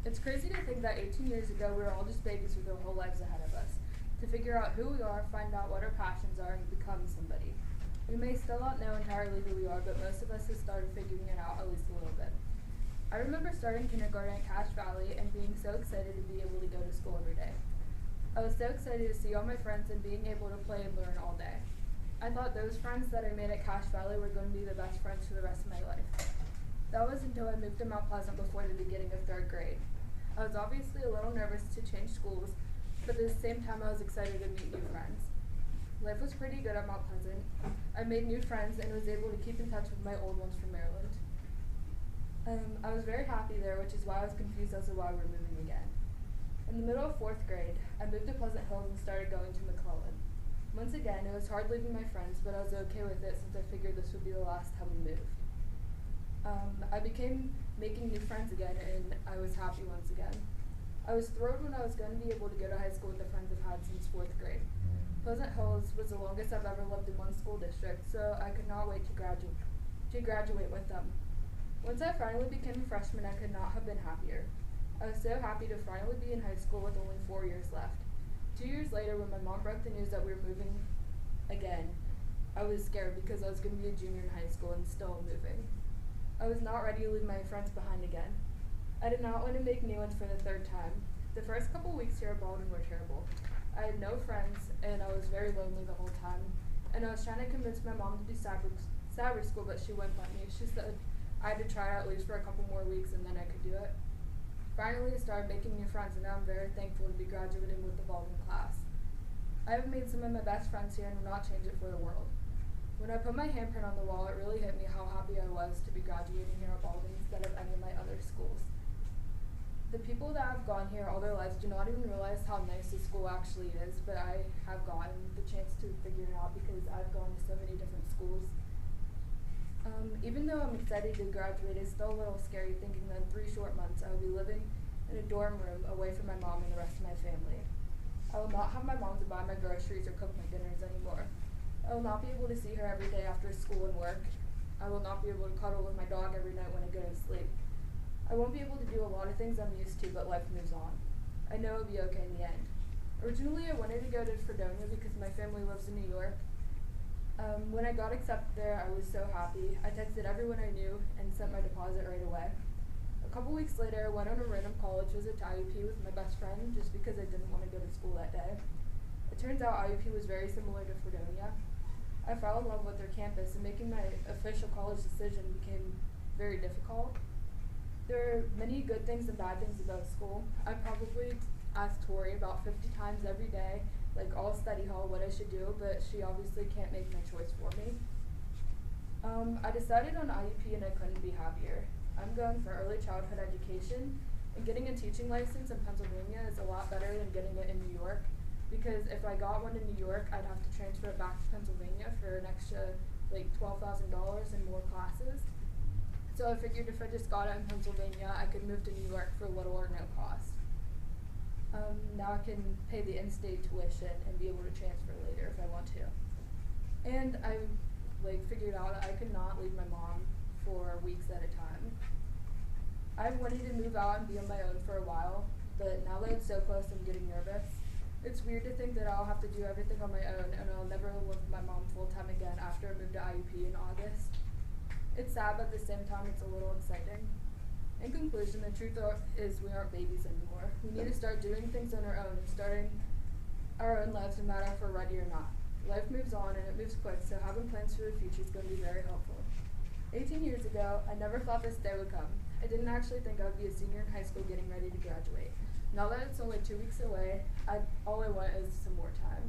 It's crazy to think that 18 years ago we were all just babies with our whole lives ahead of us. To figure out who we are, find out what our passions are, and become somebody. We may still not know entirely who we are, but most of us have started figuring it out at least a little bit. I remember starting kindergarten at Cache Valley and being so excited to be able to go to school every day. I was so excited to see all my friends and being able to play and learn all day. I thought those friends that I made at Cache Valley were going to be the best friends for the rest of my life. That was until I moved to Mount Pleasant before the beginning of 3rd grade. I was obviously a little nervous to change schools, but at the same time I was excited to meet new friends. Life was pretty good at Mount Pleasant. I made new friends and was able to keep in touch with my old ones from Maryland. I was very happy there, which is why I was confused as to why we were moving again. In the middle of 4th grade, I moved to Pleasant Hills and started going to McClellan. Once again, it was hard leaving my friends, but I was okay with it since I figured this would be the last time we moved. I began making new friends again, and I was happy once again. I was thrilled when I was going to be able to go to high school with the friends I've had since 4th grade. Pleasant Hills was the longest I've ever lived in one school district, so I could not wait to graduate with them. Once I finally became a freshman, I could not have been happier. I was so happy to finally be in high school with only 4 years left. 2 years later, when my mom broke the news that we were moving again, I was scared because I was going to be a junior in high school and still moving. I was not ready to leave my friends behind again. I did not want to make new ones for the 3rd time. The first couple weeks here at Baldwin were terrible. I had no friends, and I was very lonely the whole time. And I was trying to convince my mom to do cyber school, but she wouldn't let me. She said I had to try it at least for a couple more weeks and then I could do it. Finally, I started making new friends, and now I'm very thankful to be graduating with the Baldwin class. I have made some of my best friends here and will not change it for the world. When I put my handprint on the wall, it really hit me how happy I was to be graduating here at Baldwin instead of any of my other schools. The people that have gone here all their lives do not even realize how nice the school actually is, but I have gotten the chance to figure it out because I've gone to so many different schools. Even though I'm excited to graduate, it's still a little scary thinking that in 3 short months I will be living in a dorm room away from my mom and the rest of my family. I will not have my mom to buy my groceries or cook my dinners anymore. I will not be able to see her every day after school and work. I will not be able to cuddle with my dog every night when I go to sleep. I won't be able to do a lot of things I'm used to, but life moves on. I know it'll be okay in the end. Originally, I wanted to go to Fredonia because my family lives in New York. When I got accepted there, I was so happy. I texted everyone I knew and sent my deposit right away. A couple weeks later, I went on a random college visit to IUP with my best friend just because I didn't want to go to school that day. It turns out IUP was very similar to Fredonia. I fell in love with their campus, and making my official college decision became very difficult. There are many good things and bad things about school. I probably asked Tori about 50 times every day, like all study hall, what I should do, but she obviously can't make my choice for me. I decided on IUP and I couldn't be happier. I'm going for early childhood education, and getting a teaching license in Pennsylvania is a lot better than getting it in New York, because if I got one in New York, I'd have to transfer it back to Pennsylvania for an extra like $12,000 and more classes. So I figured if I just got it in Pennsylvania, I could move to New York for little or no cost. Now I can pay the in-state tuition and be able to transfer later if I want to. And I figured out I could not leave my mom for weeks at a time. I've wanted to move out and be on my own for a while, but now that it's so close, I'm getting nervous. It's weird to think that I'll have to do everything on my own and I'll never live with my mom full-time again after I move to IUP in August. It's sad, but at the same time, it's a little exciting. In conclusion, the truth is we aren't babies anymore. We need to start doing things on our own and starting our own lives no matter if we're ready or not. Life moves on and it moves quick, so having plans for the future is going to be very helpful. 18 years ago, I never thought this day would come. I didn't actually think I would be a senior in high school getting ready to graduate. Now that it's only 2 weeks away, all I want is some more time.